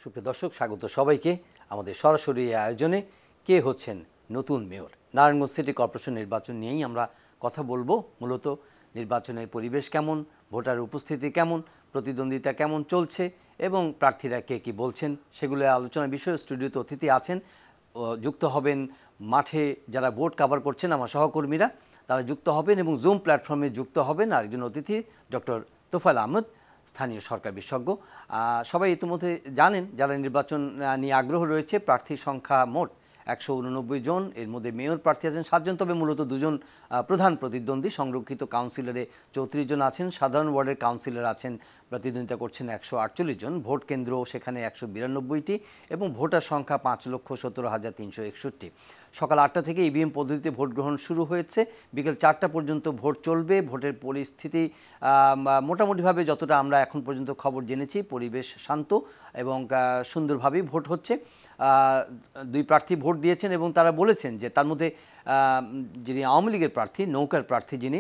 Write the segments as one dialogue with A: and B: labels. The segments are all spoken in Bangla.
A: সুপ্রিয় দর্শক, স্বাগত সবাইকে আমাদের সরাসরি আয়োজনে। কে হচ্ছেন নতুন মেয়র? নারায়ণগঞ্জ সিটি কর্পোরেশন নির্বাচন নিয়েই আমরা কথা বলবো। মূলত নির্বাচনের পরিবেশ কেমন, ভোটার উপস্থিতি কেমন, প্রতিদ্বন্দ্বিতা কেমন চলছে এবং প্রার্থীরা কে কী বলছেন সেগুলো আলোচনার বিষয়ে স্টুডিওতে অতিথি আছেন, যুক্ত হবেন মাঠে যারা ভোট কাভার করছেন আমার সহকর্মীরা, তারা যুক্ত হবেন এবং জুম প্ল্যাটফর্মে যুক্ত হবেন আরেকজন অতিথি ডক্টর তোফায়েল আহমেদ, স্থানীয় সরকার বিশেষজ্ঞ। সবাই ইতিমধ্যে জানেন যারা নির্বাচন নিয়ে আগ্রহ রয়েছে। প্রার্থীর সংখ্যা মোট 189 জন, এর মধ্যে মেয়র প্রার্থী আছেন 7 জন, তবে মূলত 2 জন প্রধান প্রতিদ্বন্দ্বী। সংরক্ষিত কাউন্সিলরে 34 জন আছেন, সাধারণ ওয়ার্ডের কাউন্সিলর আছেন, প্রতিদ্বন্দ্বিতা করছেন 148 জন, ভোট কেন্দ্র সেখানে 192টি এবং ভোটার সংখ্যা 5,17,361। সকাল 8টা থেকে ইভিএম পদ্ধতিতে ভোট গ্রহণ শুরু হয়েছে, বিকেল 4টা পর্যন্ত ভোট চলবে। ভোটের পরিস্থিতি মোটামুটিভাবে যতটা আমরা এখন পর্যন্ত খবর জেনেছি, পরিবেশ শান্ত এবং সুন্দরভাবেই ভোট হচ্ছে। 2 প্রার্থী ভোট দিয়েছেন এবং তারা বলেছেন যে তার মধ্যে যিনি আওয়ামী লীগের প্রার্থী, নৌকার প্রার্থী যিনি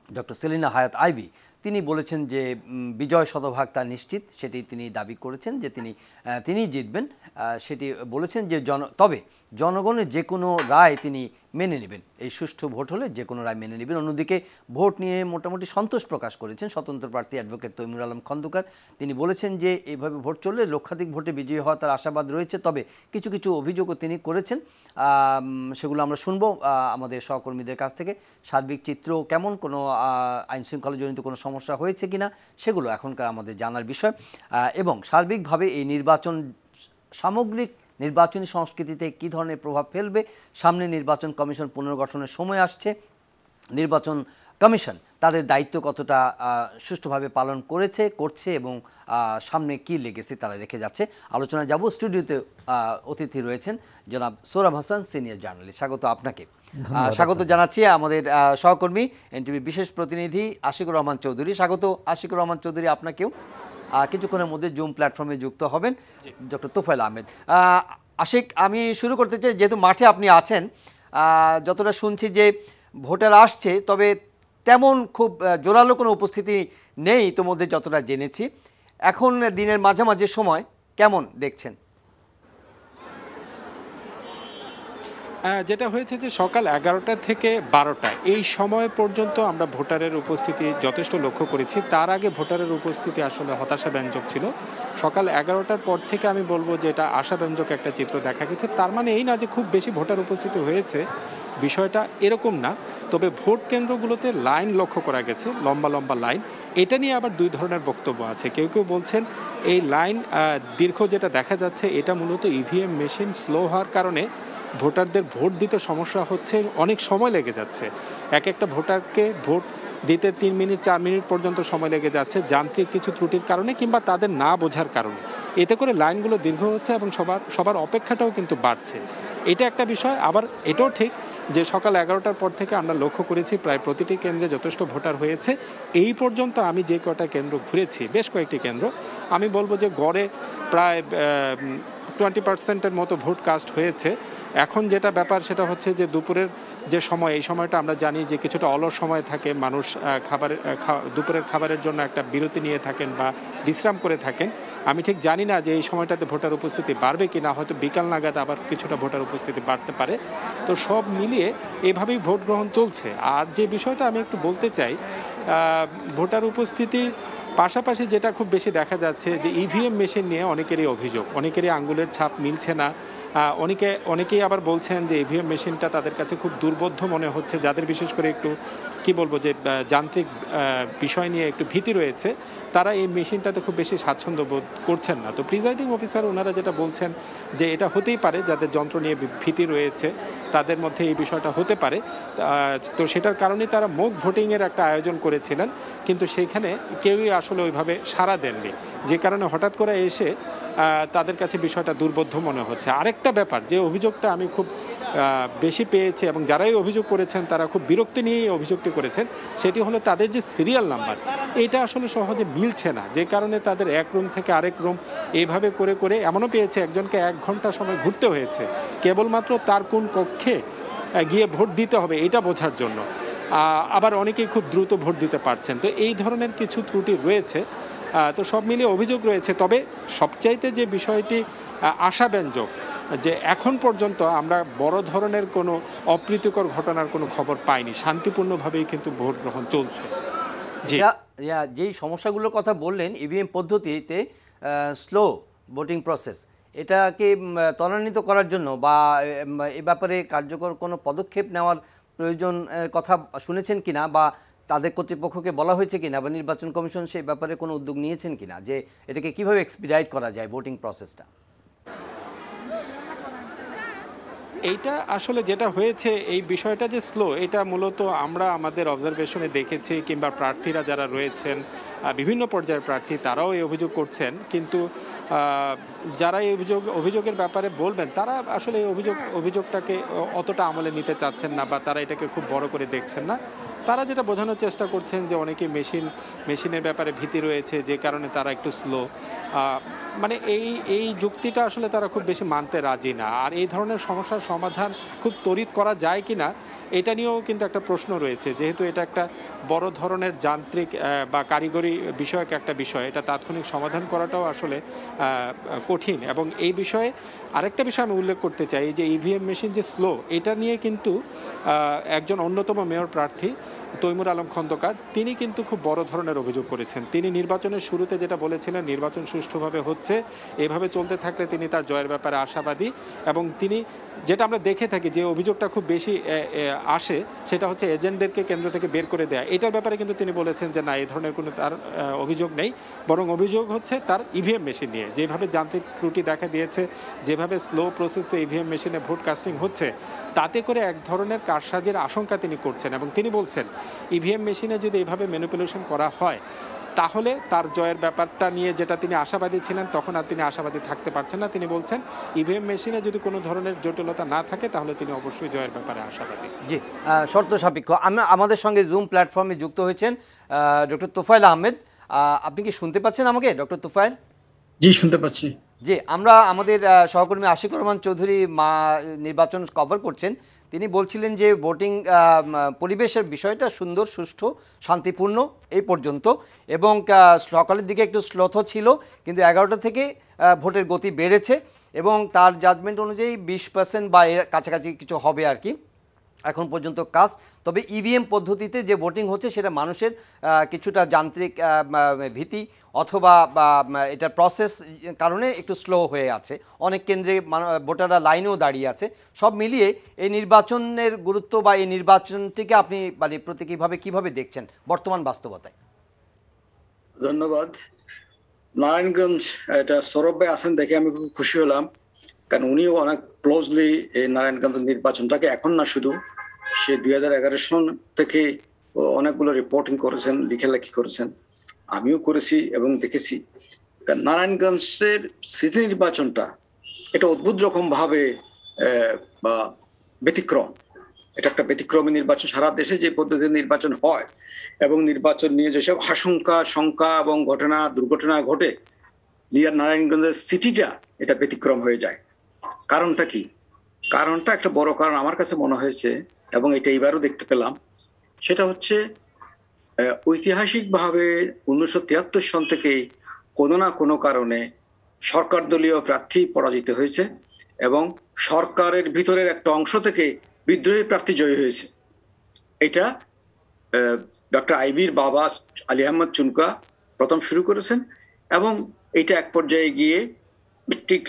A: ডক্টর সেলিনা হায়াত আইভি, তিনি বলেছেন যে বিজয় শতভাগ তার নিশ্চিত, সেটি তিনি দাবি করেছেন যে তিনি জিতবেন। সেটি বলেছেন যে তবে জনগণের যে কোনো রায় তিনি মেনে নেবেন, এই সুষ্ঠু ভোট হলে যে কোনো রায় মেনে নেবেন। অন্যদিকে ভোট নিয়ে মোটামুটি সন্তোষ প্রকাশ করেছেন স্বতন্ত্র প্রার্থী অ্যাডভোকেট তৈমুর আলম খন্দকার। তিনি বলেছেন যে এইভাবে ভোট চললে লক্ষাধিক ভোটে বিজয়ী হওয়ার তার আশাবাদ রয়েছে, তবে কিছু কিছু অভিযোগও তিনি করেছেন, সেগুলো আমরা শুনবো আমাদের সহকর্মীদের কাছ থেকে। সার্বিক চিত্র কেমন, কোনো আইনশৃঙ্খলাজনিত কোনো সমস্যা হয়েছে কিনা সেগুলো এখনকার আমাদের জানার বিষয়। এবং সার্বিকভাবে এই নির্বাচন সামগ্রিক নির্বাচনী সংস্কৃতিতে কী ধরনের প্রভাব ফেলবে। সামনে নির্বাচন কমিশন পুনর্গঠনের সময় আসছে, নির্বাচন কমিশন তাদের দায়িত্ব কতটা সুষ্ঠুভাবে পালন করছে এবং সামনে কি লেগেছে তারা রেখে যাচ্ছে। আলোচনায় যাব। স্টুডিওতে অতিথি রয়েছেন জনাব সোহরাব হাসান, সিনিয়র জার্নালিস্ট। স্বাগত আপনাকে। স্বাগত জানাচ্ছি আমাদের সহকর্মী এনটিভির বিশেষ প্রতিনিধি আশিকুর রহমান চৌধুরী। স্বাগত আশিকুর রহমান চৌধুরী আপনাকেও। কিছুক্ষণের মধ্যে জুম প্ল্যাটফর্মে যুক্ত হবেন ডক্টর তোফায়েল আহমেদ। আশিক, আমি শুরু করতে চাই, যেহেতু মাঠে আপনি আছেন, যতটা শুনছি যে ভোটার আসছে, তবে তেমন খুব জোরালো কোনো উপস্থিতি নেই ইতোমধ্যে যতটা জেনেছি। এখন দিনের মাঝামাঝি সময়, কেমন দেখছেন?
B: যেটা হয়েছে যে সকাল 11টা থেকে 12টা এই সময় পর্যন্ত আমরা ভোটারের উপস্থিতি যথেষ্ট লক্ষ্য করেছি। তার আগে ভোটারের উপস্থিতি আসলে হতাশাব্যঞ্জক ছিল। সকাল 11টার পর থেকে আমি বলবো যে এটা আশাব্যঞ্জক একটা চিত্র দেখা গেছে। তার মানে এই না যে খুব বেশি ভোটার উপস্থিতি হয়েছে, বিষয়টা এরকম না। তবে ভোট কেন্দ্রগুলোতে লাইন লক্ষ্য করা গেছে, লম্বা লম্বা লাইন। এটা নিয়ে আবার 2 ধরনের বক্তব্য আছে। কেউ কেউ বলছেন এই লাইন দীর্ঘ যেটা দেখা যাচ্ছে এটা মূলত ইভিএম মেশিন স্লো হওয়ার কারণে ভোটারদের ভোট দিতে সমস্যা হচ্ছে, অনেক সময় লেগে যাচ্ছে। একটা ভোটারকে ভোট দিতে 3 মিনিট 4 মিনিট পর্যন্ত সময় লেগে যাচ্ছে যান্ত্রিক কিছু ত্রুটির কারণে কিংবা তাদের না বোঝার কারণে। এতে করে লাইনগুলো দীর্ঘ হচ্ছে এবং সবার অপেক্ষাটাও কিন্তু বাড়ছে। এটা একটা বিষয়। আবার এটাও ঠিক যে সকাল 11টার পর থেকে আমরা লক্ষ্য করেছি প্রায় প্রতিটি কেন্দ্রে যথেষ্ট ভোটার হয়েছে। এই পর্যন্ত আমি যে কটা কেন্দ্র ঘুরেছি, বেশ কয়েকটি কেন্দ্র, আমি বলবো যে গড়ে প্রায় 20% মতো ভোট কাস্ট হয়েছে। এখন যেটা ব্যাপার সেটা হচ্ছে যে দুপুরের যে সময়, এই সময়টা আমরা জানি যে কিছুটা অলস সময় থাকে, মানুষ দুপুরের খাবারের জন্য একটা বিরতি নিয়ে থাকেন বা বিশ্রাম করে থাকেন। আমি ঠিক জানি না যে এই সময়টাতে ভোটার উপস্থিতি বাড়বে কি না, হয়তো বিকাল নাগাদ আবার কিছুটা ভোটার উপস্থিতি বাড়তে পারে। তো সব মিলিয়ে এভাবেই ভোট গ্রহণ চলছে। আর যে বিষয়টা আমি একটু বলতে চাই, ভোটার উপস্থিতি পাশাপাশি যেটা খুব বেশি দেখা যাচ্ছে যে ইভিএম মেশিন নিয়ে অনেকেরই অভিযোগ, অনেকেরই আঙ্গুলের ছাপ মিলছে না। অনেকেই আবার বলছেন যে ইভিএম মেশিনটা তাদের কাছে খুব দুর্বোধ্য মনে হচ্ছে, যাদের বিশেষ করে একটু কি বলবো যে যান্ত্রিক বিষয় নিয়ে একটু ভীতি রয়েছে, তারা এই মেশিনটাতে খুব বেশি স্বাচ্ছন্দ্য বোধ করছেন না। তো প্রিজাইডিং অফিসার ওনারা যেটা বলছেন যে এটা হতেই পারে, যাদের যন্ত্র নিয়ে ভীতি রয়েছে তাদের মধ্যে এই বিষয়টা হতে পারে। তো সেটার কারণেই তারা মক ভোটিংয়ের একটা আয়োজন করেছিলেন, কিন্তু সেইখানে কেউই আসলে ওইভাবে সাড়া দেননি, যে কারণে হঠাৎ করে এসে তাদের কাছে বিষয়টা দুর্বোধ্য মনে হচ্ছে। আরেকটা ব্যাপার, যে অভিযোগটা আমি খুব বেশি পেয়েছি এবং যারাই অভিযোগ করেছেন তারা খুব বিরক্তি নিয়ে এই অভিযোগটি করেছেন, সেটি হলো তাদের যে সিরিয়াল নাম্বার, এটা আসলে সহজে মিলছে না, যে কারণে তাদের এক রুম থেকে আরেক রুম এইভাবে করে করে এমনও পেয়েছে একজনকে 1 ঘন্টা সময় ঘুরতে হয়েছে কেবলমাত্র তার কোন কক্ষে গিয়ে ভোট দিতে হবে এটা বোঝার জন্য। আবার অনেকেই খুব দ্রুত ভোট দিতে পারছেন। তো এই ধরনের কিছু ত্রুটি রয়েছে। তো সব মিলিয়ে অভিযোগ রয়েছে। তবে সবচাইতে যে বিষয়টি আশাব্যঞ্জক, যে এখন পর্যন্ত আমরা বড় ধরনের কোনো অপ্রীতিকর ঘটনার কোনো খবর পাইনি, শান্তিপূর্ণভাবেই কিন্তু ভোট গ্রহণ চলছে। জি,
A: যেই সমস্যাগুলোর কথা বললেন ইভিএম পদ্ধতিতে স্লো ভোটিং প্রসেস, এটাকে ত্বরান্বিত করার জন্য বা এ ব্যাপারে কার্যকর কোনো পদক্ষেপ নেওয়ার প্রয়োজন কথা শুনেছেন কিনা, বা তাদের কর্তৃপক্ষকে বলা হয়েছে কিনা, বা নির্বাচন কমিশন সেই ব্যাপারে কোনো উদ্যোগ নিয়েছেন কিনা যে এটাকে কিভাবে এক্সপিডাইট করা যায় ভোটিং প্রসেসটা?
B: এইটা আসলে যেটা হয়েছে, এই বিষয়টা যে স্লো, এটা মূলত আমরা আমাদের অবজারভেশনে দেখেছি, কিংবা প্রার্থীরা যারা রয়েছেন বিভিন্ন পর্যায়ের প্রার্থী তারাও এই অভিযোগ করছেন। কিন্তু যারা এই অভিযোগের ব্যাপারে বলবেন তারা আসলে এই অভিযোগটাকে অতটা আমলে নিতে চাচ্ছেন না, বা তারা এটাকে খুব বড় করে দেখছেন না। তারা যেটা বোঝানোর চেষ্টা করছেন যে অনেকে মেশিনের ব্যাপারে ভীতি রয়েছে, যে কারণে তারা একটু স্লো। মানে এই যুক্তিটা আসলে তারা খুব বেশি মানতে রাজি না। আর এই ধরনের সমস্যার সমাধান খুব ত্বরিত করা যায় কিনা এটা নিয়েও কিন্তু একটা প্রশ্ন রয়েছে, যেহেতু এটা একটা বড় ধরনের যান্ত্রিক বা কারিগরি বিষয়ক একটা বিষয়, এটা তাৎক্ষণিক সমাধান করাটাও আসলে কঠিন। এবং এই বিষয়ে আরেকটা বিষয় আমি উল্লেখ করতে চাই, যে ইভিএম মেশিন যে স্লো, এটা নিয়ে কিন্তু একজন অন্যতম মেয়র প্রার্থী তৈমুর আলম খন্দকার, তিনি কিন্তু খুব বড় ধরনের অভিযোগ করেছেন। তিনি নির্বাচনের শুরুতে যেটা বলেছিলেন, নির্বাচন সুষ্ঠুভাবে হচ্ছে, এভাবে চলতে থাকলে তিনি তার জয়ের ব্যাপারে আশাবাদী। এবং তিনি যেটা আমরা দেখে থাকি, যে অভিযোগটা খুব বেশি আসে, সেটা হচ্ছে এজেন্টদেরকে কেন্দ্র থেকে বের করে দেয়া। এটার ব্যাপারে কিন্তু তিনি বলেছেন যে না, এই ধরনের কোনো তার অভিযোগ নেই, বরং অভিযোগ হচ্ছে তার ইভিএম মেশিন নিয়ে। যেভাবে যান্ত্রিক ত্রুটি দেখা দিয়েছে, যেভাবে স্লো প্রসেসে ইভিএম মেশিনে ভোট কাস্টিং হচ্ছে, তাতে করে এক ধরনের কারসাজির আশঙ্কা তিনি করছেন। এবং তিনি বলছেন ইভিএম মেশিনে যদি এভাবে ম্যানিপুলেশন করা হয়, তাহলে তার জয়ের ব্যাপারটা নিয়ে যেটা তিনি আশাবাদী ছিলেন, তখন আর তিনি আশাবাদী থাকতে পারছেন না। তিনি বলছেন ইভিএম মেশিনে যদি কোনো ধরনের জটিলতা না থাকে, তাহলে তিনি অবশ্যই জয়ের ব্যাপারে আশাবাদী।
A: জি, শর্ত সাপেক্ষ। আমাদের সঙ্গে জুম প্ল্যাটফর্মে যুক্ত হয়েছেন ডক্টর তোফায়েল আহমেদ। আপনি কি শুনতে পাচ্ছেন আমাকে, ডক্টর তোফায়েল?
C: জি, শুনতে পাচ্ছি।
A: জি, আমরা আমাদের সহকর্মী আশিকুর রহমান চৌধুরী নির্বাচন কভার করছেন। তিনি বলছিলেন যে ভোটিং পরিবেশের বিষয়টা সুন্দর, সুষ্ঠু, শান্তিপূর্ণ এই পর্যন্ত, এবং সকালের দিকে একটু স্লোথ ছিল, কিন্তু 11টা থেকে ভোটের গতি বেড়েছে, এবং তার জাজমেন্ট অনুযায়ী 20% বা এর কাছাকাছি কিছু হবে আর কি এখন পর্যন্ত কাজ। তবে ইভিএম পদ্ধতিতে যে ভোটিং হচ্ছে সেটা মানুষের কিছুটা যান্ত্রিক ভীতি অথবা এটার প্রসেস কারণে একটু স্লো হয়ে আছে, অনেক কেন্দ্রে ভোটাররা লাইনেও দাঁড়িয়ে আছে। সব মিলিয়ে এই নির্বাচনের গুরুত্ব বা এই নির্বাচনটিকে আপনি মানে প্রতীকীভাবে কীভাবে দেখছেন বর্তমান বাস্তবতায়?
C: ধন্যবাদ। নারায়ণগঞ্জ, এটা সৌরভ ভাই আছেন দেখে আমি খুব খুশি হলাম, কারণ উনিও অনেক ক্লোজলি এই নারায়ণগঞ্জের নির্বাচনটাকে, এখন না শুধু, সে 2011 সন থেকে অনেকগুলো রিপোর্টিং করেছেন, লেখালেখি করেছেন, আমিও করেছি এবং দেখেছি। নারায়ণগঞ্জের সিটি নির্বাচনটা এটা অদ্ভুত রকম ভাবে বা ব্যতিক্রম, এটা একটা ব্যতিক্রমী নির্বাচন। সারা দেশে যে পদ্ধতির নির্বাচন হয় এবং নির্বাচন নিয়ে যেসব আশঙ্কা, শঙ্কা এবং দুর্ঘটনা ঘটে, নারায়ণগঞ্জের সিটিটা এটা ব্যতিক্রম হয়ে যায়। কারণটা কি? কারণটা একটা বড় কারণ আমার কাছে মনে হয়েছে, এবং এটা এবারও দেখতে পেলাম, সেটা হচ্ছে ঐতিহাসিকভাবে 1973 সন থেকে কোনো না কোনো কারণে সরকার দলীয় প্রার্থী পরাজিত হয়েছে, এবং সরকারের ভিতরের একটা অংশ থেকে বিদ্রোহী প্রার্থী জয়ী হয়েছে। এটা ডক্টর আইবির বাবা আলী আহমদ চুনকা প্রথম শুরু করেছেন, এবং এটা এক পর্যায়ে গিয়ে ঠিক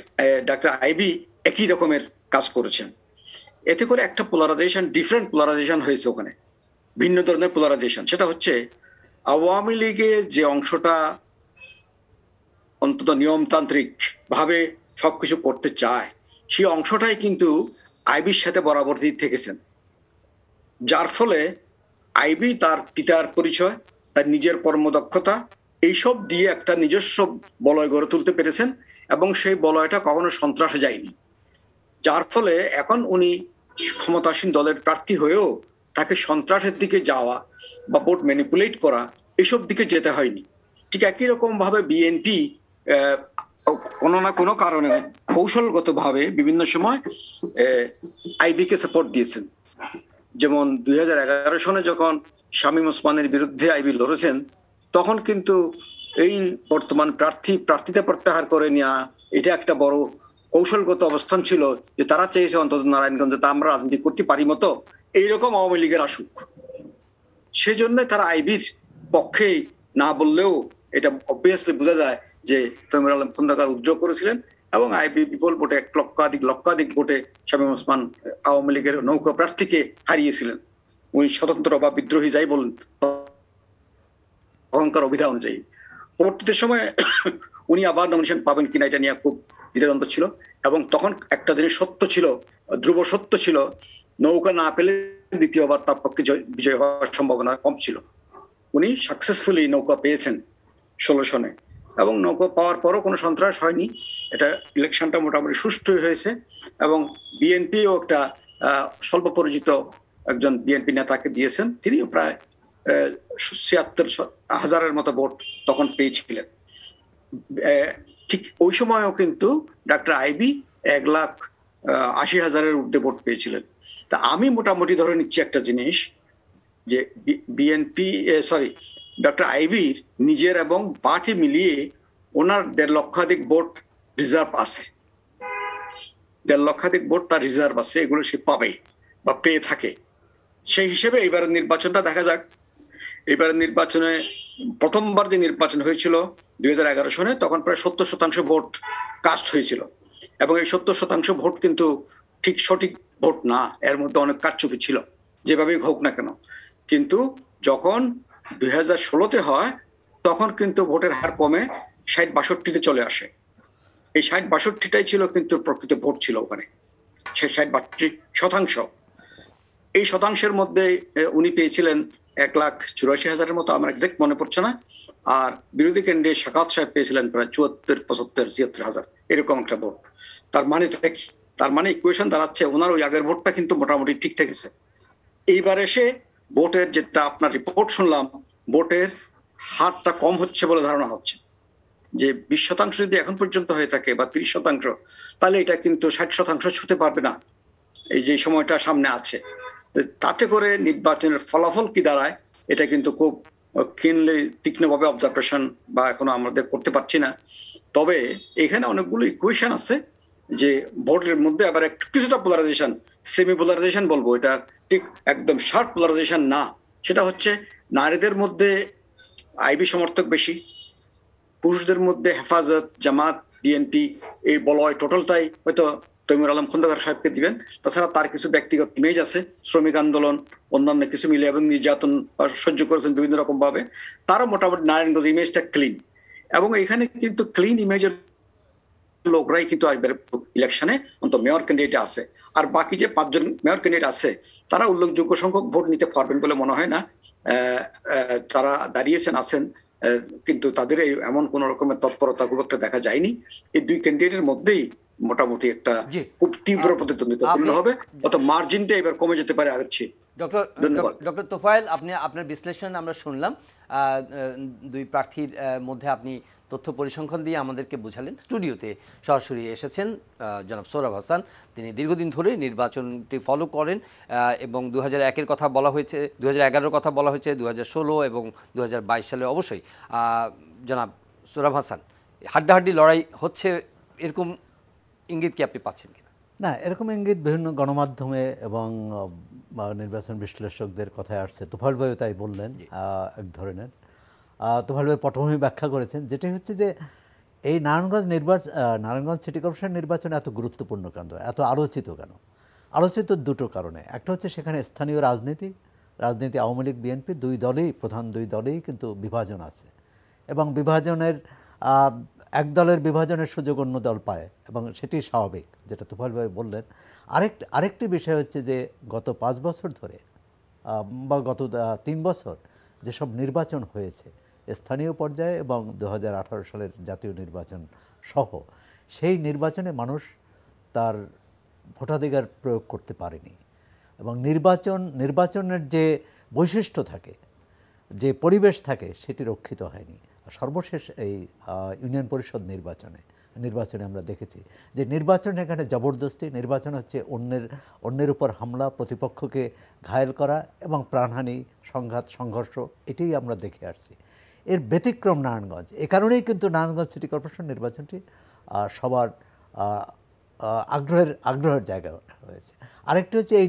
C: ডক্টর আইবি একই রকমের কাজ করেছেন। এতে করে একটা পোলারাইজেশন, ডিফারেন্ট পোলারাইজেশন হয়েছে ওখানে, ভিন্ন ধরনের পোলারাইজেশন। সেটা হচ্ছে আওয়ামী লীগের যে অংশটা অন্তত নিয়মতান্ত্রিক ভাবে সবকিছু করতে চায়, সেই অংশটাই কিন্তু আইবির সাথে বরাবর থেকেছেন, যার ফলে আইবি তার পিতার পরিচয়, তার নিজের কর্মদক্ষতা, এইসব দিয়ে একটা নিজস্ব বলয় গড়ে তুলতে পেরেছেন, এবং সেই বলয়টা কখনো সন্ত্রাসে যায়নি। যার ফলে এখন উনি ক্ষমতাসীন দলের প্রার্থী হয়েও তাকে সন্ত্রাসের দিকে যাওয়া বা ভোট ম্যানিপুলেট করা, এসব দিকে যেতে হয়নি। ঠিক একই রকম ভাবে বিএনপি কোনো না কোনো কারণে কৌশলগতভাবে বিভিন্ন সময় আইবিকে সাপোর্ট দিয়েছেন। যেমন 2011 সনে যখন শামীম ওসমানের বিরুদ্ধে আইবি লড়েছেন, তখন কিন্তু এই বর্তমান প্রার্থীতে প্রত্যাহার করে নেওয়া, এটা একটা বড় কৌশলগত অবস্থান ছিল যে তারা চেয়েছে অন্তত নারায়ণগঞ্জে তা আমরা রাজনীতি করতে পারি মতো এইরকম আওয়ামী লীগের আসুক। সেজন্য তারা আইবির পক্ষে না বললেও এটা অবভিয়াসলি বোঝা যায় যে তৈমুর আলম খন্দকার উদ্যোগ করেছিলেন এবং আইবি বিপুল ভোটে লক্ষাধিক ভোটে শামীম ওসমান আওয়ামী লীগের নৌকা প্রার্থীকে হারিয়েছিলেন। উনি স্বতন্ত্র বা বিদ্রোহী যাই বলেন অহংকার অভিধা অনুযায়ী। পরবর্তীতে সময় উনি আবার নমিনেশন পাবেন কিনা এটা নিয়ে খুব দ্বিধাদ্বন্দ্ব ছিল এবং তখন একটা জিনিস সত্য ছিল, ধ্রুব সত্য ছিল, নৌকা না পেলে দ্বিতীয়বার তার পক্ষে বিজয় হওয়ার সম্ভাবনা কম ছিল। উনি সাকসেসফুলি নৌকা পেয়েছেন 16 সনে এবং নৌকা পাওয়ার পরও কোনো সন্ত্রাস হয়নি। এটা ইলেকশনটা মোটামুটি সুষ্ঠু হয়েছে এবং বিএনপিও একটা স্বল্প পরিচিত একজন বিএনপি নেতাকে দিয়েছেন, তিনিও প্রায় 76,000-এর মতো ভোট তখন পেয়েছিলেন। ঠিক ওই সময়ও কিন্তু ডক্টর আইবি 1,80,000-এর ঊর্ধ্বে ভোট পেয়েছিলেন। তা আমি মোটামুটি ধরে নিচ্ছি একটা জিনিস যে ডক্টর আইবির নিজের এবং পার্টি মিলিয়ে ওনার 1.5 লক্ষাধিক ভোট রিজার্ভ আছে, 1.5 লক্ষাধিক ভোট তার রিজার্ভ আছে, এগুলো সে পাবে বা পেয়ে থাকে। সেই হিসেবে এবারের নির্বাচনটা দেখা যাক। এবারের নির্বাচনে প্রথমবার যে নির্বাচন হয়েছিল 2011 সনে তখন প্রায় 70% ভোট কাস্ট হয়েছিল এবং এই 70% ভোট কিন্তু ঠিক সঠিক ভোট না, এর মধ্যে অনেক কারচুপি ছিল যেভাবেই হোক না কেন। কিন্তু যখন 2016-তে হয় তখন কিন্তু ভোটের হার কমে 60-62-তে চলে আসে। এই 60-62টাই ছিল কিন্তু প্রকৃত ভোট ছিল ওখানে, সেই 60-62%। এই শতাংশের মধ্যে উনি পেয়েছিলেন 1,84,000-এর মতো, আমার এক্সাক্ট মনে পড়ছে না। আর বিরোধী ক্যান্ডিডেট শাকাত সাহেব পেয়েছিলেন প্রায় 74-75-76,000 এরকম একটা ভোট। তার মানে কি? তার মানে ইকুয়েশন দাঁড়াচ্ছে ওনার ওই আগের ভোটটা কিন্তু মোটামুটি ঠিক থেকেছে। এইবার এসে ভোটের যেটা আপনার রিপোর্ট শুনলাম, ভোটের হারটা কম হচ্ছে বলে ধারণা হচ্ছে যে 20% যদি এখন পর্যন্ত হয়ে থাকে বা 30%, তাহলে এটা কিন্তু 60% ছুঁতে পারবে না এই যে সময়টা সামনে আছে। তাতে করে নির্বাচনের ফলাফল কি দাঁড়ায় এটা কিন্তু খুব তীক্ষ্ণভাবে অবজারভেশন বা এখনো আমাদের করতে পারছি না। তবে এখানে অনেকগুলো ইকুয়েশন আছে যে ভোটের মধ্যে আবার একটু কিছুটা পোলারাইজেশন, সেমি পোলারাইজেশন বলবো, এটা ঠিক একদম শার্প পোলারাইজেশন না। সেটা হচ্ছে নারীদের মধ্যে আইবি সমর্থক বেশি, পুরুষদের মধ্যে হেফাজত, জামাত, বিএনপি, এই বলয় টোটালটাই হয়তো তৈমুর আলম খন্দকার সাহেবকে দিবেন। তাছাড়া তার কিছু ব্যক্তিগত ইমেজ আছে, শ্রমিক আন্দোলন অন্যান্য কিছু মিলে এবং নির্যাতন সহ্য করেছেন বিভিন্ন রকম ভাবে। তারও মোটামুটি নারায়ণগঞ্জ ইমেজটা ক্লিন এবং এখানে কিন্তু ক্লিন ইমেজের লোকরাই কিন্তু ইলেকশনে অন্তত মেয়র ক্যান্ডিডেট আছে। আর বাকি যে 5 জন মেয়র ক্যান্ডিডেট আছে তারা উল্লেখযোগ্য সংখ্যক ভোট নিতে পারবেন বলে মনে হয় না। তারা আছেন কিন্তু তাদের এমন কোন রকমের তৎপরতা খুব একটা দেখা যায়নি। এই 2 ক্যান্ডিডেটের মধ্যেই মোটামুটি একটা খুব তীব্র প্রতিদ্বন্দ্বিতা হবে, অত মার্জিনটা এবার কমে যেতে পারে আগের চেয়ে।
A: ডক্টর তোফায়েল, আপনার বিশ্লেষণ আমরা শুনলাম। 2 প্রার্থীর মধ্যে আপনি তথ্য পরিসংখ্যান দিয়ে আমাদেরকে বুঝালেন। স্টুডিওতে সরাসরি এসেছেন জনাব সোহরাব হাসান। তিনি দীর্ঘদিন ধরে নির্বাচনটি ফলো করেন এবং 2001-এর কথা বলা হয়েছে, 2011-এর কথা বলা হয়েছে, 2016 এবং 2022 সালে অবশ্যই। জনাব সোহরাব হাসান, হাড্ডাহাড্ডি লড়াই হচ্ছে এরকম ইঙ্গিত কি আপনি পাচ্ছেন কিনা?
D: না, এরকম ইঙ্গিত বিভিন্ন গণমাধ্যমে এবং নির্বাচন বিশ্লেষকদের কথায় আসছে। তোফায়েল ভাইও তাই বললেন এক ধরনের। তোফায়েল ভাই পটভূমি ব্যাখ্যা করেছেন, যেটাই হচ্ছে যে এই নারায়ণগঞ্জ সিটি কর্পোরেশন নির্বাচন এত গুরুত্বপূর্ণ কেন, এত আলোচিত কেন? আলোচিত 2টো কারণে। একটা হচ্ছে সেখানে স্থানীয় রাজনীতি আওয়ামী লীগ, বিএনপি প্রধান দুই দলেই কিন্তু বিভাজন আছে এবং বিভাজনের এক দলের বিভাজনের সুযোগ অন্য দল পায় এবং সেটি স্বাভাবিক, যেটা তোফায়েল ভাই বললেন। আরেকটি বিষয় হচ্ছে যে গত 5 বছর ধরে বা গত 3 বছর যেসব নির্বাচন হয়েছে স্থানীয় পর্যায়ে এবং 2018 সালের জাতীয় নির্বাচন সহ, সেই নির্বাচনে মানুষ তার ভোটাধিকার প্রয়োগ করতে পারেনি এবং নির্বাচনের যে বৈশিষ্ট্য থাকে, যে পরিবেশ থাকে, সেটি রক্ষিত হয়নি। সর্বশেষ এই ইউনিয়ন পরিষদ নির্বাচনে আমরা দেখেছি যে নির্বাচন এখানে জবরদস্তি, নির্বাচন হচ্ছে অন্যের উপর হামলা, প্রতিপক্ষকে ঘায়েল করা এবং প্রাণহানি, সংঘাত, সংঘর্ষ, এটাই আমরা দেখে আসছি। এর ব্যতিক্রম নারায়ণগঞ্জ। এ কারণেই কিন্তু নারায়ণগঞ্জ সিটি কর্পোরেশন নির্বাচনটি সবার আগ্রহের জায়গা হয়েছে। আরেকটি হচ্ছে এই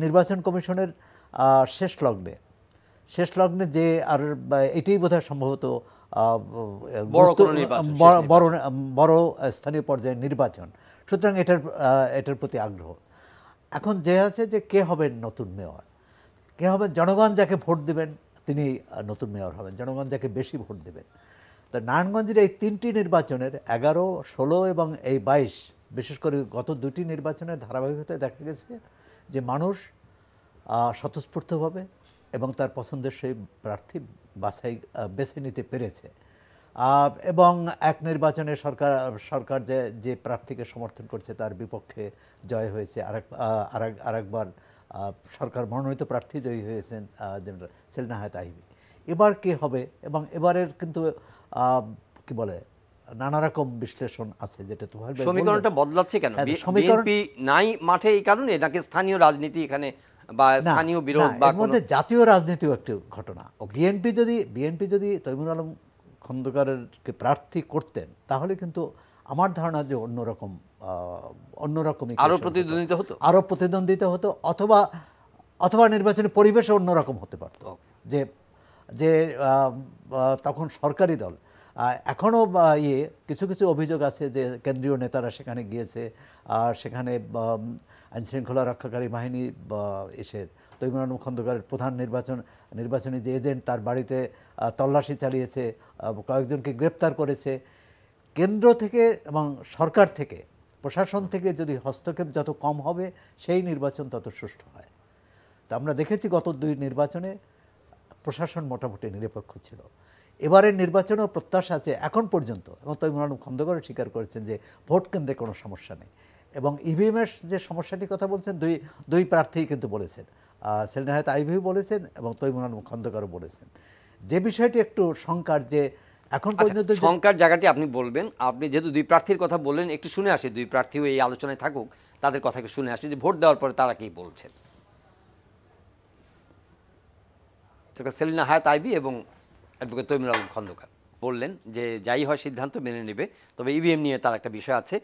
D: নির্বাচন কমিশনের শেষ লগ্নে যে আর এটাই বোধহয় সম্ভবত বড় স্থানীয় পর্যায়ে নির্বাচন, সুতরাং এটার প্রতি আগ্রহ। এখন যে আছে যে কে হবেন নতুন মেয়র, কে হবেন, জনগণ যাকে ভোট দেবেন তিনি নতুন মেয়র হবেন, জনগণ যাকে বেশি ভোট দেবেন। তো নারায়ণগঞ্জের এই 3টি নির্বাচনের 11, 16 এবং এই 22, বিশেষ করে গত 2টি নির্বাচনের ধারাবাহিকতায় দেখা গেছে যে মানুষ স্বতঃস্ফূর্তভাবে এবং তার পছন্দের সেই প্রার্থী বেছে নিতে পেরেছে। এবং এক নির্বাচনে সরকার যে প্রার্থীকে সমর্থন করছে তার বিপক্ষে জয় হয়েছে, আরেকবার সরকার মনোনীত প্রার্থী জয়ী হয়েছেন জেনারেল সেলিনা হায়াৎ আইভী। এবার কে হবে, এবং এবারের কিন্তু কি বলে নানা রকম বিশ্লেষণ আছে, যেটা তো
A: সমীকরণটা বদলাচ্ছে কেন? বিএনপি নাই মাঠে এই কারণে, নাকি স্থানীয় রাজনীতি এখানে বা স্থানীয় বিরোধ বা
D: মধ্যে জাতীয় রাজনীতিও একটি ঘটনা। বিএনপি যদি তৈমুর আলম খন্দকারকে প্রার্থী করতেন তাহলে কিন্তু আমার ধারণা যে অন্যরকমই
A: আরো
D: প্রতিদ্বন্দ্বিতা হতো, অথবা নির্বাচনী পরিবেশও অন্যরকম হতে পারত। যে তখন সরকারি দল এখনও কিছু কিছু অভিযোগ আছে যে কেন্দ্রীয় নেতারা সেখানে গিয়েছে, আর সেখানে আইনশৃঙ্খলা রক্ষাকারী বাহিনী এসে তৈমুর আলম খন্দকারের প্রধান নির্বাচনী যে এজেন্ট তার বাড়িতে তল্লাশি চালিয়েছে, কয়েকজনকে গ্রেপ্তার করেছে। কেন্দ্র থেকে এবং সরকার থেকে, প্রশাসন থেকে যদি হস্তক্ষেপ যত কম হবে সেই নির্বাচন তত সুষ্ঠু হয়। তা আমরা দেখেছি গত 2 নির্বাচনে প্রশাসন মোটামুটি নিরপেক্ষ ছিল। এবারের নির্বাচনেও প্রত্যাশা আছে এখন পর্যন্ত, এবং তৈমুর আলম খন্দকারও স্বীকার করেছেন যে ভোট কেন্দ্রে কোনো সমস্যা নেই। এবং ইভিএমের যে সমস্যাটির কথা বলছেন দুই প্রার্থী কিন্তু বলেছেন, সেলিনা হায়াৎ আইভী বলেছেন এবং তৈমুর আলম খন্দকারও বলেছেন। যে বিষয়টি একটু শঙ্কার, যে এখন পর্যন্ত
A: শঙ্কার জায়গাটি আপনি বলবেন। আপনি যেহেতু 2 প্রার্থীর কথা বললেন, একটু শুনে আসি, 2 প্রার্থীও এই আলোচনায় থাকুক, তাদের কথা একটু শুনে আসি যে ভোট দেওয়ার পরে তারা কি বলছেন। সেলিনা হায়াৎ আইভী এবং অ্যাডভোকেট তৈমুর আলম খন্দকার বললেন যে যাই হয় সিদ্ধান্ত মেনে নেবে, তবে ইভিএম নিয়ে তার একটা বিষয় আছে,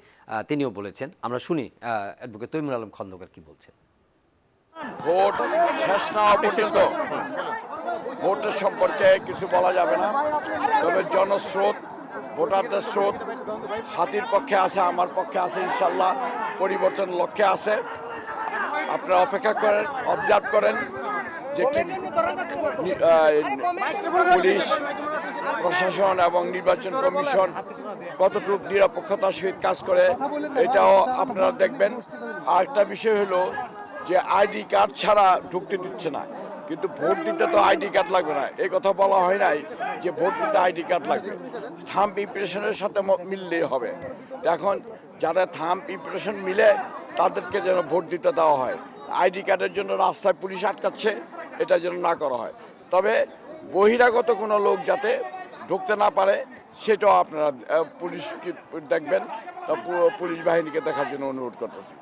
A: তিনিও বলেছেন। আমরা শুনি অ্যাডভোকেট তৈমুর আলম খন্দকার কি বলছেন।
E: ভোট শেষ না হওয়া পর্যন্ত ভোটের সম্পর্কে কিছু বলা যাবে না, তবে জনস্রোত, ভোটারদের স্রোত হাতির পক্ষে আছে, আমার পক্ষে আছে, ইনশাল্লাহ পরিবর্তন লক্ষ্যে আছে। আপনারা অপেক্ষা করেন, অবজার্ভ করেন যে পুলিশ প্রশাসন এবং নির্বাচন কমিশন কতটুকু নিরপেক্ষতার সহিত কাজ করে, এটাও আপনারা দেখবেন। আর একটা বিষয় হলো যে আইডি কার্ড ছাড়া ঢুকতে দিচ্ছে না, কিন্তু ভোট দিতে তো আইডি কার্ড লাগবে না, এই কথা বলা হয় নাই যে ভোট দিতে আইডি কার্ড লাগবে, থাম্ব ইমপ্রেশনের সাথে মিললেই হবে। এখন যাদের থাম্ব ইমপ্রেশন মিলে তাদেরকে যেন ভোট দিতে দেওয়া হয়, আইডি কার্ডের জন্য রাস্তায় পুলিশ আটকাচ্ছে, এটা যেন না করা হয়। তবে বহিরাগত কোনো লোক যাতে ঢুকতে না পারে সেটাও আপনারা পুলিশকে দেখবেন, পুলিশ বাহিনীকে দেখার জন্য অনুরোধ করতেছি।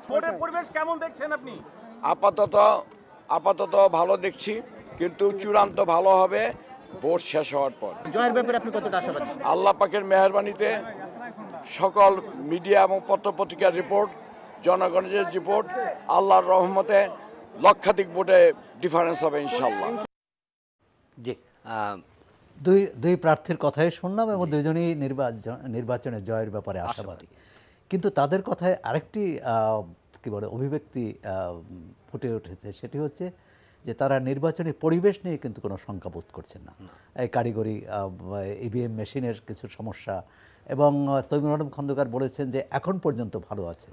F: পরিবেশ কেমন দেখছেন আপনি?
E: আপাতত ভালো দেখছি, কিন্তু চূড়ান্ত ভালো হবে ভোট শেষ হওয়ার পর।
F: জয়ের ব্যাপারে আপনি কতটা আশাবাদী?
E: আল্লাহ পাকের মেহেরবানিতে সকল মিডিয়া এবং পত্রপত্রিকার রিপোর্ট, জনগণের রিপোর্ট, আল্লাহর রহমতে লক্ষাধিক ভোটে ডিফারেন্স হবে ইনশাল্লাহ।
A: জি,
D: দুই প্রার্থীর কথাই শুনলাম এবং দুজনেই নির্বাচনে জয়ের ব্যাপারে আশাবাদী। কিন্তু তাদের কথায় আরেকটি কি বলে অভিব্যক্তি ফুটে উঠেছে, সেটি হচ্ছে যে তারা নির্বাচনী পরিবেশ নিয়ে কিন্তু কোনো শঙ্কা বোধ করছেন না। এই কারিগরি ইভিএম মেশিনের কিছু সমস্যা, এবং তৈমুর আলম খন্দকার বলেছেন যে এখন পর্যন্ত ভালো আছে,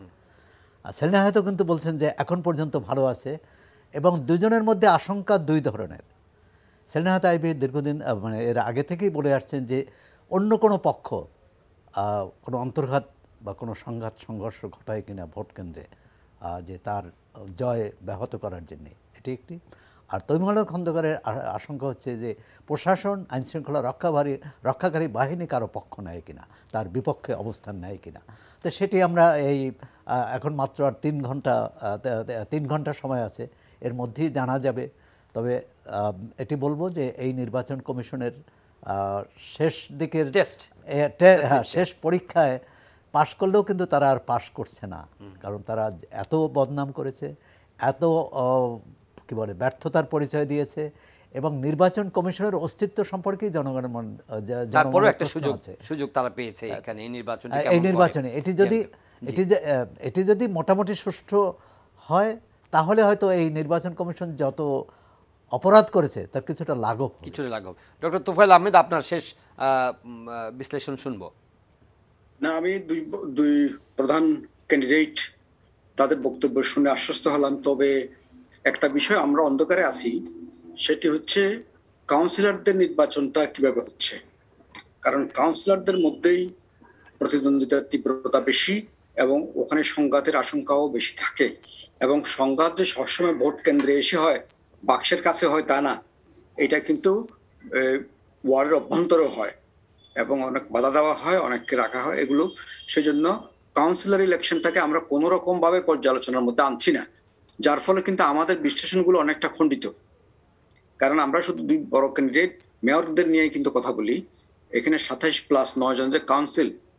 D: সেলিনা হায়াৎ কিন্তু বলছেন যে এখন পর্যন্ত ভালো আছে, এবং দুজনের মধ্যে আশঙ্কা 2 ধরনের। সেলিনা হায়াৎ আইভী দীর্ঘদিন মানে এর আগে থেকেই বলে আসছেন যে অন্য কোনো পক্ষ কোনো অন্তর্ঘাত বা কোনো সংঘর্ষ ঘটায় কিনা ভোট কেন্দ্রে, যে তার জয় ব্যাহত করার জন্যে, এটি একটি। আর তৈমুর আলম খন্দকারের আশঙ্কা হচ্ছে যে প্রশাসন, আইনশৃঙ্খলা রক্ষাকারী বাহিনী কারো পক্ষ নেয় কিনা, তার বিপক্ষে অবস্থান নেয় কিনা। তো সেটি আমরা এখন মাত্র আর 3 ঘন্টা সময় আছে, এর মধ্যেই জানা যাবে। তবে এটি বলবো যে এই নির্বাচন কমিশনের শেষ দিকের
A: টেস্ট
D: শেষ পরীক্ষায় পাশ করলেও কিন্তু তারা আর পাশ করছে না, কারণ তারা এত বদনাম করেছে, এত কি বলে ব্যর্থতার পরিচয় দিয়েছে, এবং নির্বাচন কমিশনের অস্তিত্ব সম্পর্কেই
A: তারপরে একটা সুযোগ তারা পেয়েছে এখানে এই
D: নির্বাচনে। এটি যদি মোটামুটি সুষ্ঠু হয় তাহলে হয়তো এই নির্বাচন কমিশন যত অপরাধ করেছে তার কিছুটা লাঘব।
A: ডক্টর তোফায়েল আহমেদ, আপনার শেষ বিশ্লেষণ শুনবো।
C: না, আমি দুই প্রধান ক্যান্ডিডেট তাদের বক্তব্য শুনে আশ্বস্ত হলাম। তবে একটা বিষয় আমরা অন্ধকারে আছি, সেটি হচ্ছে কাউন্সিলরদের নির্বাচনটা কিভাবে হচ্ছে। কারণ কাউন্সিলরদের মধ্যেই প্রতিদ্বন্দ্বিতার তীব্রতা বেশি এবং ওখানে সংঘাতের আশঙ্কাও বেশি থাকে, এবং সংঘাত যে সবসময় ভোট কেন্দ্রে এসে হয়, বাক্সের কাছে হয় তা না, এটা কিন্তু ওয়ার্ডের অভ্যন্তরেও হয় এবং অনেক বাধা দেওয়া হয়, অনেককে রাখা হয় এগুলো। সেজন্য কাউন্সিলর ইলেকশনটাকে আমরা কোনো রকম ভাবে পর্যালোচনার মধ্যে আনছি না, যার ফলে কিন্তু আমাদের বিশ্লেষণগুলো অনেকটা খণ্ডিত। কারণ আমরা শুধু দুই বড় ক্যান্ডিডেট মেয়রদের নিয়ে কিন্তু কথা বলি। এখানে 27+9 জন যে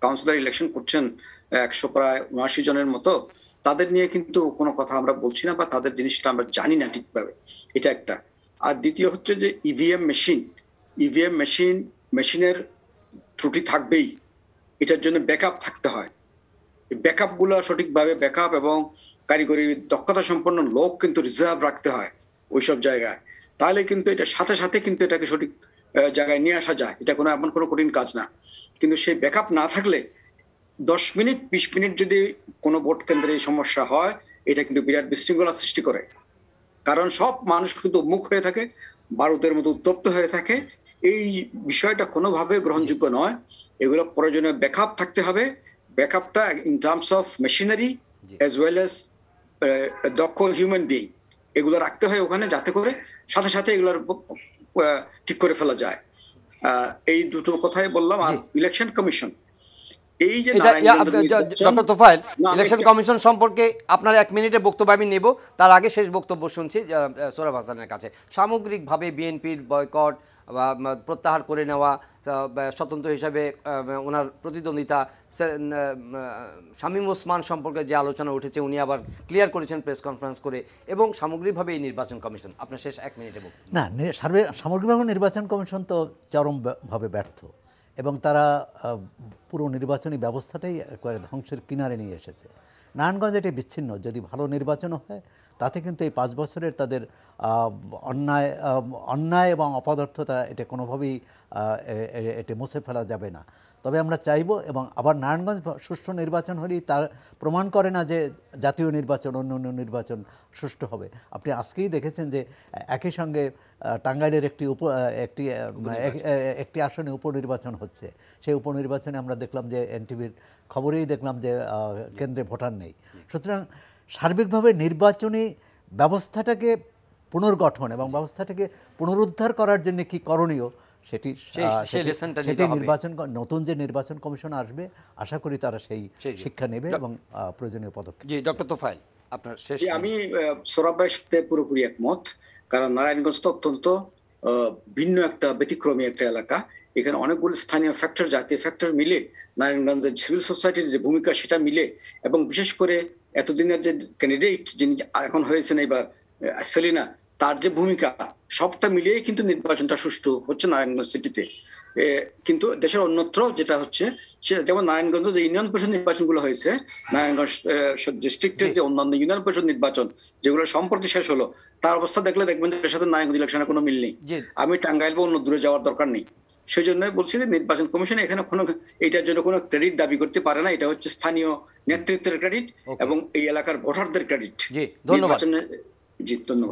C: কাউন্সিলর ইলেকশন করছেন, 179 জনের মতো, তাদের নিয়ে কিন্তু কোনো কথা আমরা বলছি না বা তাদের জিনিসটা আমরা জানি না ঠিকভাবে, এটা একটা। আর দ্বিতীয় হচ্ছে যে ইভিএম মেশিনের ত্রুটি থাকবেই, এটার জন্য ব্যাকআপ থাকতে হয়। ব্যাকআপ গুলো সঠিকভাবে ব্যাকআপ এবং কারিগরি দক্ষতা সম্পন্ন লোক কিন্তু রিজার্ভ রাখতে হয় ওইসব জায়গায়, তাহলে কিন্তু এটা সাথে সাথে কিন্তু এটাকে সঠিক জায়গায় নিয়ে আসা যায়। এটা এমন কোনো কঠিন কাজ না। কিন্তু সেই ব্যাকআপ না থাকলে 10 মিনিট 20 মিনিট যদি কোনো ভোট কেন্দ্রে সমস্যা হয়, এটা কিন্তু বিরাট বিশৃঙ্খলা সৃষ্টি করে। কারণ সব মানুষ কিন্তু মুখ হয়ে থাকে, বারুদের মতো উত্তপ্ত হয়ে থাকে। এই বিষয়টা কোনোভাবে গ্রহণযোগ্য নয়। এগুলো প্রয়োজনীয় ব্যাকআপ থাকতে হবে। ব্যাকআপটা in terms of machinery as well as দক্ষ হিউম্যান বিইং, এগুলো রাখতে হয় ওখানে, যাতে করে সাথে সাথে এগুলোর ঠিক করে ফেলা যায়। এই দুটো কথাই বললাম। আর ইলেকশন কমিশন, এই যে
A: ডক্টর তোফায়েল, ইলেকশন কমিশন সম্পর্কে আপনার 1 মিনিটের বক্তব্য আমি নেব, তার আগে শেষ বক্তব্য শুনছি সোহরাব হাসানের কাছে। সামগ্রিকভাবে বিএনপির বয়কট বা প্রত্যাহার করে নেওয়া, স্বতন্ত্র হিসাবে ওনার প্রতিদ্বন্দ্বিতা, শামীম ওসমান সম্পর্কে যে আলোচনা উঠেছে উনি আবার ক্লিয়ার করেছেন প্রেস কনফারেন্স করে, এবং সামগ্রিকভাবে এই নির্বাচন কমিশন, আপনার শেষ 1 মিনিটে বক্তব্য।
D: না, সামগ্রিকভাবে নির্বাচন কমিশন তো চরমভাবে ব্যর্থ, এবং তারা পুরো নির্বাচনী ব্যবস্থাটাই একবারে ধ্বংসের কিনারে নিয়ে এসেছে। নারায়ণগঞ্জ এটি বিচ্ছিন্ন। যদি ভালো নির্বাচনও হয় তাতে কিন্তু এই 5 বছরের তাদের অন্যায় এবং অপদার্থতা এটা কোনোভাবেই এটি মুছে ফেলা যাবে না। তবে আমরা চাইব, এবং আবার নারায়ণগঞ্জ সুষ্ঠু নির্বাচন হলেই তার প্রমাণ করে না যে জাতীয় নির্বাচন, অন্য নির্বাচন সুষ্ঠু হবে। আপনি আজকেই দেখেছেন যে একই সঙ্গে টাঙ্গাইলের একটি আসনে উপনির্বাচন হচ্ছে। সেই উপনির্বাচনে আমরা দেখলাম যে এনটিভির খবরেই দেখলাম যে কেন্দ্রে ভোটার নেই। সুতরাং সার্বিকভাবে নির্বাচনী ব্যবস্থাটাকে পুনর্গঠন এবং ব্যবস্থাটাকে পুনরুদ্ধার করার জন্য কি করণীয় সেটি নতুন যে নির্বাচন কমিশন আসবে, আশা করি তারা সেই শিক্ষা নেবে এবং প্রয়োজনীয় পদক্ষেপ।
A: জি, ডক্টর তোফায়েল, আপনার শেষ।
C: আমি সোহরাব ভাইয়ের সাথে পুরোপুরি একমত। কারণ নারায়ণগঞ্জ তো অত্যন্ত ভিন্ন একটা ব্যতিক্রমী একটা এলাকা। এখানে অনেকগুলো স্থানীয় ফ্যাক্টর, জাতীয় ফ্যাক্টর মিলে নারায়ণগঞ্জের সিভিল সোসাইটির যে ভূমিকা সেটা মিলে, এবং বিশেষ করে এতদিনের যে ক্যান্ডিডেট যিনি এখন হয়েছেন এবার সেলিনা, তার যে ভূমিকা, সবটা মিলিয়ে কিন্তু নির্বাচনটা সুষ্ঠু হচ্ছে নারায়ণগঞ্জ সিটিতে। কিন্তু দেশের অন্যত্র যেটা হচ্ছে, সেটা যেমন নারায়ণগঞ্জ যে ইউনিয়ন পরিষদ নির্বাচনগুলো হয়েছে, নারায়ণগঞ্জ ডিস্ট্রিক্টের যে অন্যান্য ইউনিয়ন পরিষদ নির্বাচন যেগুলো সম্প্রতি শেষ হলো, তার অবস্থা দেখলে দেখবেন যে এর সাথে নারায়ণগঞ্জ ইলেকশনের কোনো মিল নেই। আমি টাঙ্গাইল বা অন্য দূরে যাওয়ার দরকার নেই। সেই জন্যই বলছি যে নির্বাচন কমিশন এখানে কোনো এইটার জন্য কোনো ক্রেডিট দাবি করতে পারে না। এটা হচ্ছে স্থানীয় নেতৃত্বের ক্রেডিট এবং এই এলাকার ভোটারদের ক্রেডিট।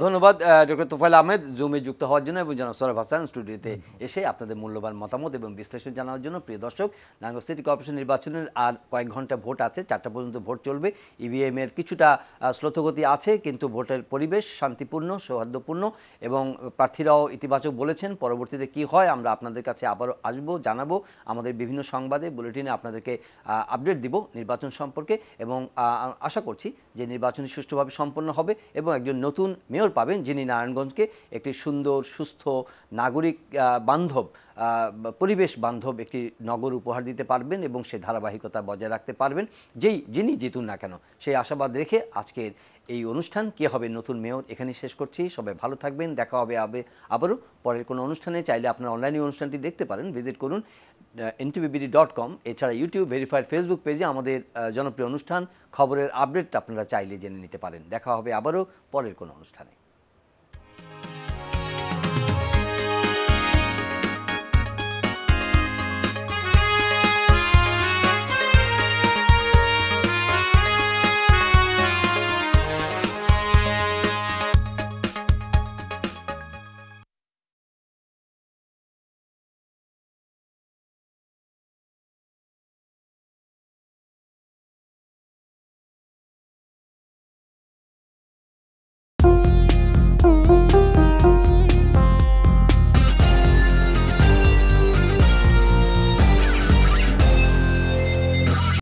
A: ধন্যবাদ ডক্টর তোফায়েল আহমেদ জুমে যুক্ত হওয়ার জন্য, এবং জনাব সোহরাব হাসান স্টুডিওতে এসে আপনাদের মূল্যবান মতামত এবং বিশ্লেষণ জানার জন্য। প্রিয় দর্শক, নারায়ণগঞ্জ সিটি কর্পোরেশন নির্বাচনের আর কয়েক ঘন্টা ভোট আছে, 4টা পর্যন্ত ভোট চলবে। ইভিএম এর কিছুটা শ্লথগতি আছে, কিন্তু ভোটের পরিবেশ শান্তিপূর্ণ, সৌহার্দ্যপূর্ণ, এবং প্রার্থীরাও ইতিবাচক বলেছেন। পরবর্তীতে কি হয় আমরা আপনাদের কাছে আবারও আসবো, জানাবো, আমাদের বিভিন্ন সংবাদে, বুলেটিনে আপনাদেরকে আপডেট দিব নির্বাচন সম্পর্কে, এবং আশা করছি যে নির্বাচন সুষ্ঠুভাবে সম্পন্ন হবে এবং একজন নতুন নতুন মেয়র পাবেন, যিনি নারায়ণগঞ্জকে একটি সুন্দর, সুস্থ, নাগরিক বান্ধব, পরিবেশ বান্ধব একটি নগর উপহার দিতে পারবেন এবং সে ধারাবাহিকতা বজায় রাখতে পারবেন, যিনি জিতুন না কেন। সেই আশাবাদ রেখে আজকের এই অনুষ্ঠান কে হবে নতুন মেয়র এখানে শেষ করছি। সবাই ভালো থাকবেন, দেখা হবে আবারও পরের কোনো অনুষ্ঠানে। চাইলে আপনারা অনলাইনে অনুষ্ঠানটি দেখতে পারেন, ভিজিট করুন ntbbd.com। এছাড়া ইউটিউব ভেরিফাইড ফেসবুক পেজে আমাদের জনপ্রিয় অনুষ্ঠান খবরের আপডেট আপনারা চাইলে জেনে নিতে পারেন। দেখা হবে আবারও পরের কোনো অনুষ্ঠানে।